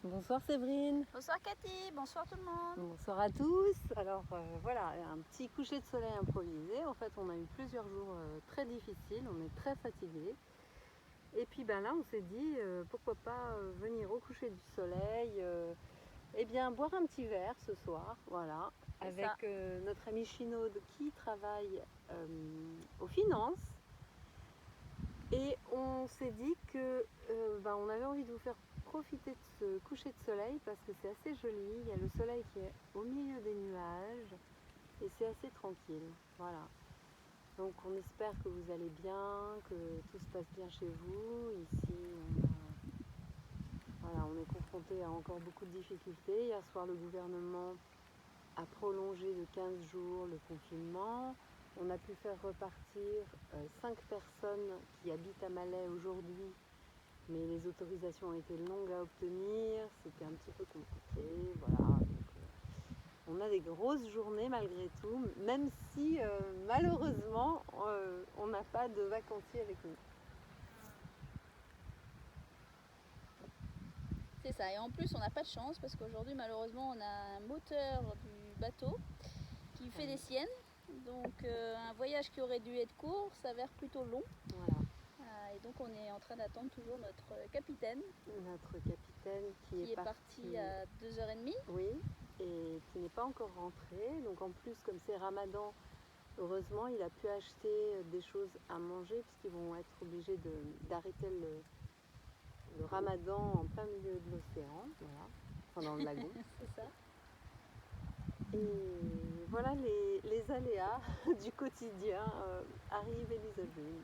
Bonsoir Séverine. Bonsoir Cathy, bonsoir tout le monde. Bonsoir à tous. Alors voilà, un petit coucher de soleil improvisé. En fait, on a eu plusieurs jours très difficiles, on est très fatigués. Et puis là, on s'est dit pourquoi pas venir au coucher du soleil, et bien boire un petit verre ce soir, voilà, avec notre ami Chinaude qui travaille aux finances. Et on s'est dit que on avait envie de vous faire profiter de ce coucher de soleil parce que c'est assez joli. Il y a le soleil qui est au milieu des nuages et c'est assez tranquille. Voilà. Donc on espère que vous allez bien, que tout se passe bien chez vous. Ici, on est confronté à encore beaucoup de difficultés. Hier soir, le gouvernement a prolongé de 15 jours le confinement. On a pu faire repartir 5 personnes qui habitent à Malais aujourd'hui, mais les autorisations ont été longues à obtenir, c'était un petit peu compliqué, voilà. Donc, on a des grosses journées malgré tout, même si malheureusement on n'a pas de vacanciers avec nous. C'est ça, et en plus on n'a pas de chance parce qu'aujourd'hui malheureusement on a un moteur du bateau qui fait des siennes. Donc un voyage qui aurait dû être court s'avère plutôt long. Voilà. Et donc on est en train d'attendre toujours notre capitaine. Notre capitaine qui est parti à 2h30. Oui, et qui n'est pas encore rentré. Donc en plus, comme c'est Ramadan, heureusement, il a pu acheter des choses à manger puisqu'ils vont être obligés d'arrêter le Ramadan en plein milieu de l'océan, voilà, enfin dans le lagon. C'est ça. Et voilà les aléas du quotidien arrivent et nous arrivent.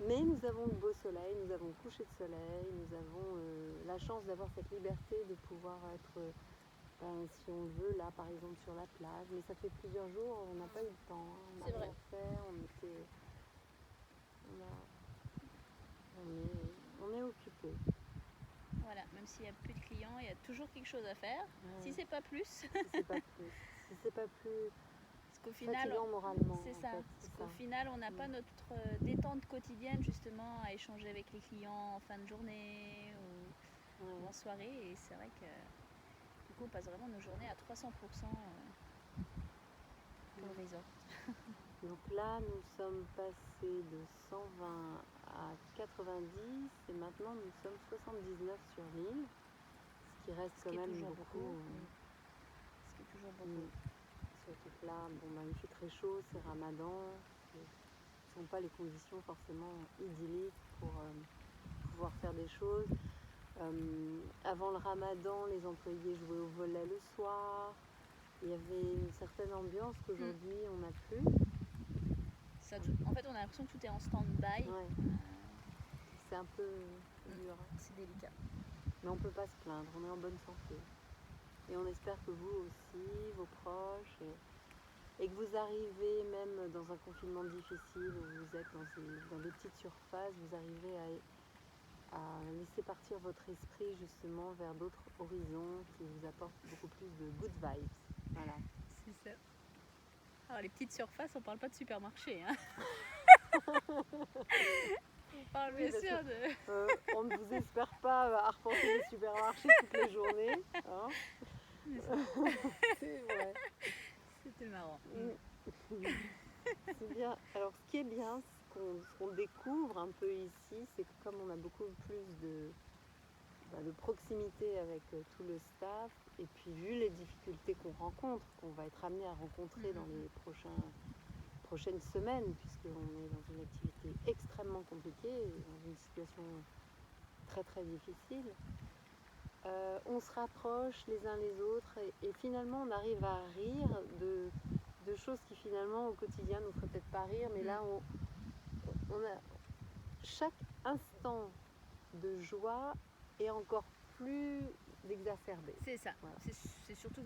Mais nous avons le beau soleil, nous avons le coucher de soleil, nous avons la chance d'avoir cette liberté de pouvoir être, si on veut, là par exemple sur la plage. Mais ça fait plusieurs jours, on n'a pas eu le temps, on n'a rien fait, on est occupé. Voilà, même s'il n'y a plus de clients, il y a toujours quelque chose à faire, si c'est pas plus. Si c'est pas plus parce qu'au final, fatigant moralement. C'est ça, parce qu'au final, on n'a pas notre détente quotidienne justement à échanger avec les clients en fin de journée ou en soirée. Et c'est vrai que du coup, on passe vraiment nos journées à 300% pour le resort. Donc là, nous sommes passés de 120 à 90 et maintenant nous sommes 79 sur l'île, ce qui reste quand même beaucoup. Ce qui est toujours beaucoup. Surtout que là, il fait très chaud, c'est Ramadan, ce ne sont pas les conditions forcément idylliques pour pouvoir faire des choses. Avant le Ramadan, les employés jouaient au volley le soir. Il y avait une certaine ambiance qu'aujourd'hui on n'a plus. En fait, on a l'impression que tout est en stand-by. C'est un peu dur. C'est délicat. Mais on ne peut pas se plaindre, on est en bonne santé. Et on espère que vous aussi, vos proches, et que vous arrivez même dans un confinement difficile où vous êtes dans des petites surfaces, vous arrivez à laisser partir votre esprit justement vers d'autres horizons qui vous apportent beaucoup plus de good vibes. Voilà. C'est ça. Alors les petites surfaces, on parle pas de supermarché. Hein. On parle bien sûr de... on ne vous espère pas arpenter les supermarchés toutes les journées. Hein. C'est vrai. C'était marrant. C'est bien. Alors ce qui est bien, ce qu'on découvre un peu ici, c'est que comme on a beaucoup plus de proximité avec tout le staff, et puis vu les difficultés qu'on rencontre, qu'on va être amené à rencontrer dans les prochaines semaines, puisqu'on est dans une activité extrêmement compliquée, dans une situation très très difficile, on se rapproche les uns les autres et finalement on arrive à rire de choses qui finalement au quotidien nous feraient peut-être pas rire, mais là on a chaque instant de joie est encore plus exacerbé. C'est ça. Voilà. C'est surtout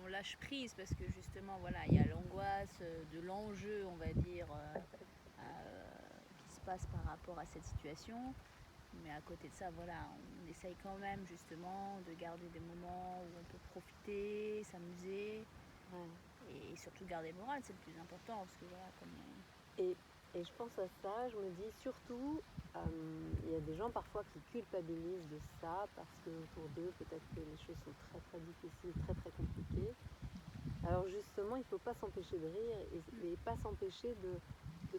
on lâche prise parce que justement il y a l'angoisse de l'enjeu, on va dire, qui se passe par rapport à cette situation. Mais à côté de ça, on essaye quand même justement de garder des moments où on peut profiter, s'amuser et surtout garder le moral, c'est le plus important parce que Et Et je pense à ça, je me dis surtout, il y a des gens parfois qui culpabilisent de ça parce que autour d'eux, peut-être que les choses sont très très difficiles, très très compliquées. Alors justement, il ne faut pas s'empêcher de rire et pas s'empêcher de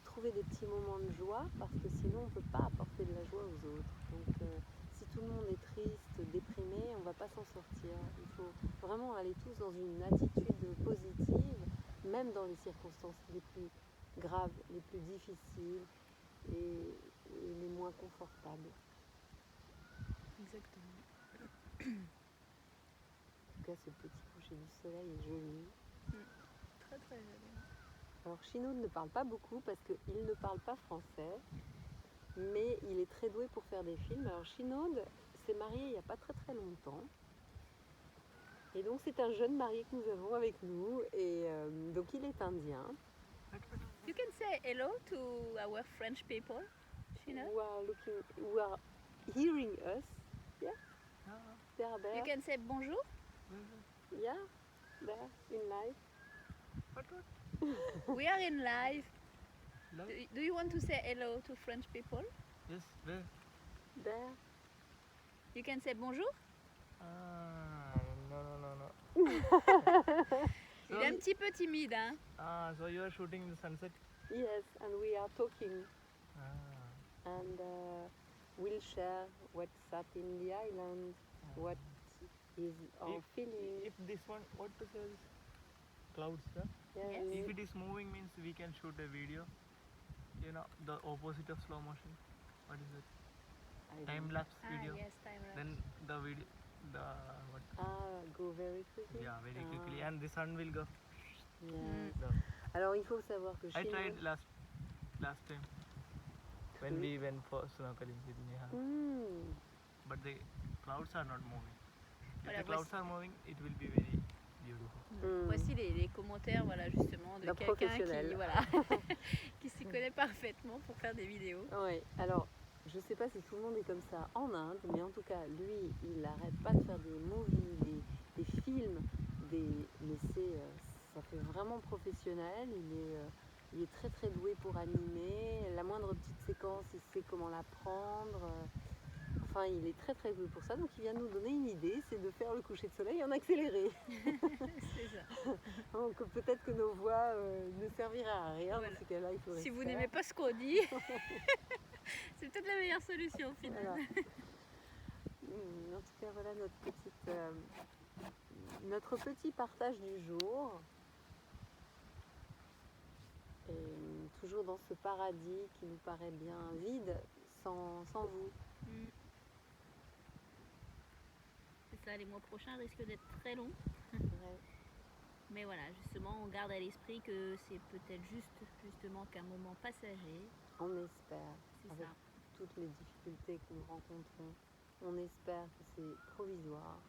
trouver des petits moments de joie parce que sinon on ne peut pas apporter de la joie aux autres. Donc si tout le monde est triste, déprimé, on ne va pas s'en sortir. Il faut vraiment aller tous dans une attitude positive, même dans les circonstances les plus graves, les plus difficiles et les moins confortables. Exactement. En tout cas, ce petit coucher du soleil est joli. Très très joli. Alors Chinoud ne parle pas beaucoup parce qu'il ne parle pas français, mais il est très doué pour faire des films. Alors Chinoud s'est marié il n'y a pas très très longtemps. Et donc c'est un jeune marié que nous avons avec nous et donc il est indien. You can say hello to our French people, Chinoud. Who are hearing us. Yeah, they are there. You can say bonjour. Yeah, there in live. We are in live. Love? Do you want to say hello to French people? Yes, where? There. You can say bonjour. No. Il est un petit peu timide, hein? So you are shooting the sunset? Yes, and we are talking Ah. and we'll share what's up in the island, what is our feeling. If this one, what to say? Clouds, huh? Yeah, Yes. If it is moving means we can shoot a video. You know, the opposite of slow motion. What is it? I don't Time know. lapse video. Yes, time lapse. Then the video, what? Go very quickly. Yeah, very quickly. And the sun will go. Yes. down. Alors il faut savoir que I Chinoud... tried last time when we went for snorkeling with Neha. But the clouds are not moving. If Voilà, the clouds are moving, it will be very beautiful. Voici les commentaires, voilà, justement, de D'un quelqu'un professionnel. qui, voilà, qui s'y connaît parfaitement pour faire des vidéos. Oui, alors je sais pas si tout le monde est comme ça en Inde, mais en tout cas lui il n'arrête pas de faire des movies, des films, mais ça fait vraiment professionnel, il est très très doué pour animer, la moindre petite séquence il sait comment la prendre, enfin il est très très doué pour ça, donc il vient nous donner une idée, c'est de faire le coucher de soleil en accéléré. C'est ça. Donc peut-être que nos voix ne serviraient à rien Voilà. dans ces cas-là, il faudrait Si vous faire. n'aimez pas ce qu'on dit, c'est peut-être la meilleure solution finalement. En tout cas, voilà notre petit partage du jour. Et toujours dans ce paradis qui nous paraît bien vide sans vous. C'est ça, les mois prochains risquent d'être très longs. Ouais. Mais voilà, justement, on garde à l'esprit que c'est peut-être justement qu'un moment passager. On espère, C'est avec ça. toutes les difficultés que nous rencontrons, on espère que c'est provisoire,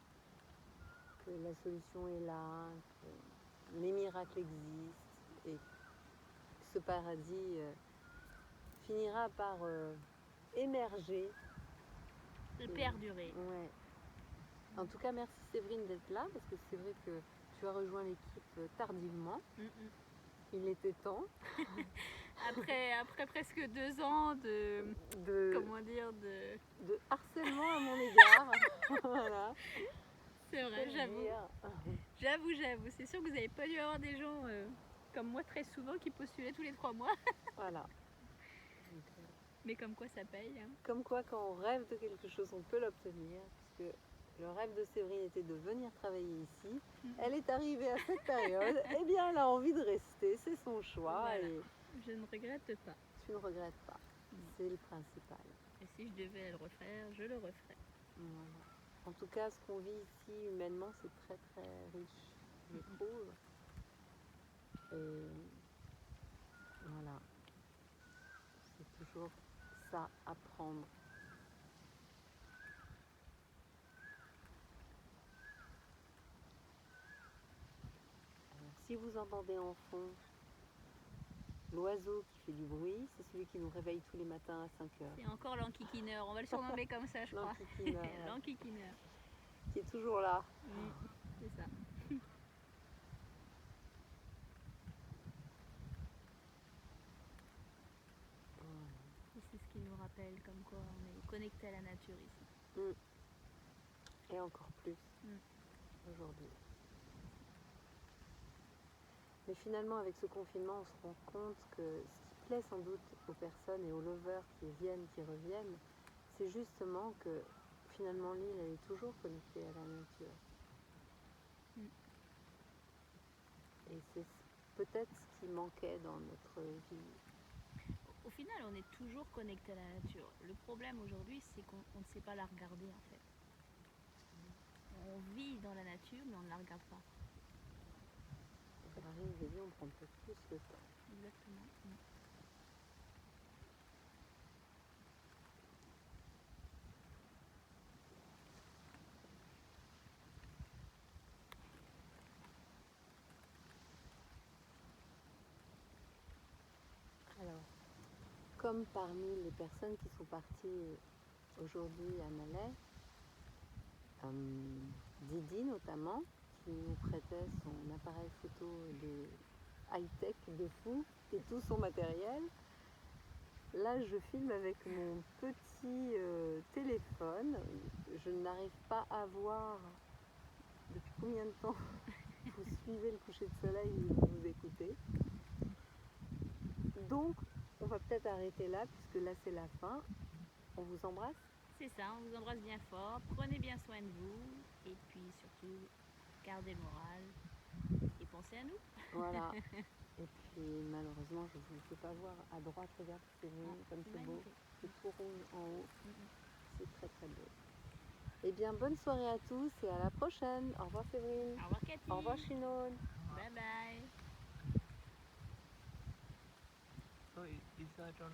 que la solution est là, que les miracles existent et que ce paradis finira par émerger. De perdurer. Ouais. En tout cas, merci Séverine d'être là parce que c'est vrai que tu as rejoint l'équipe tardivement. Il était temps. Après presque 2 ans de harcèlement à mon égard. Voilà. C'est vrai, Faut le j'avoue. dire. J'avoue. C'est sûr que vous n'avez pas dû avoir des gens comme moi très souvent qui postulaient tous les 3 mois. Voilà. Mais comme quoi ça paye. Hein. Comme quoi, quand on rêve de quelque chose, on peut l'obtenir. Puisque le rêve de Séverine était de venir travailler ici. Elle est arrivée à cette période. Eh bien, elle a envie de rester. C'est son choix. Voilà. Et Je ne regrette pas. tu ne regrettes pas. C'est le principal. Et si je devais le refaire, je le referais. Voilà. En tout cas, ce qu'on vit ici humainement, c'est très très riche, je trouve. Et voilà. C'est toujours ça à prendre. Alors, si vous entendez en fond l'oiseau qui fait du bruit, c'est celui qui nous réveille tous les matins à 5 heures. C'est encore l'enquiquineur. On va le surnommer comme ça, je crois. L'enquiquineur, ouais. L'enquiquineur. Qui est toujours là. C'est ça. rappelle comme quoi on est connecté à la nature ici. Et encore plus aujourd'hui. Mais finalement, avec ce confinement, on se rend compte que ce qui plaît sans doute aux personnes et aux lovers qui viennent, qui reviennent, c'est justement que finalement l'île, elle est toujours connectée à la nature. Et c'est peut-être ce qui manquait dans notre vie. Au final, on est toujours connecté à la nature. Le problème aujourd'hui, c'est qu'on ne sait pas la regarder en fait. On vit dans la nature, mais on ne la regarde pas. Marie nous a dit on prend peut-être plus le temps. Exactement. Alors, comme parmi les personnes qui sont parties aujourd'hui à Malais, Didi notamment, qui nous prêtait son appareil photo de high-tech de fou et tout son matériel. Là, je filme avec mon petit téléphone. Je n'arrive pas à voir depuis combien de temps vous suivez le coucher de soleil ou vous écoutez. Donc, on va peut-être arrêter là, puisque là, c'est la fin. On vous embrasse. C'est ça, on vous embrasse bien fort. Prenez bien soin de vous. Et puis surtout, gardez le moral. Et pensez à nous. Voilà. Et puis, malheureusement, je ne vous peux pas voir à droite. Regarde, c'est beau, comme c'est beau. C'est tout rouge en haut. C'est très, très beau. Eh bien, bonne soirée à tous et à la prochaine. Au revoir, Séverine. Au revoir, Cathy. Au revoir, Chinone. Bye bye. So is that on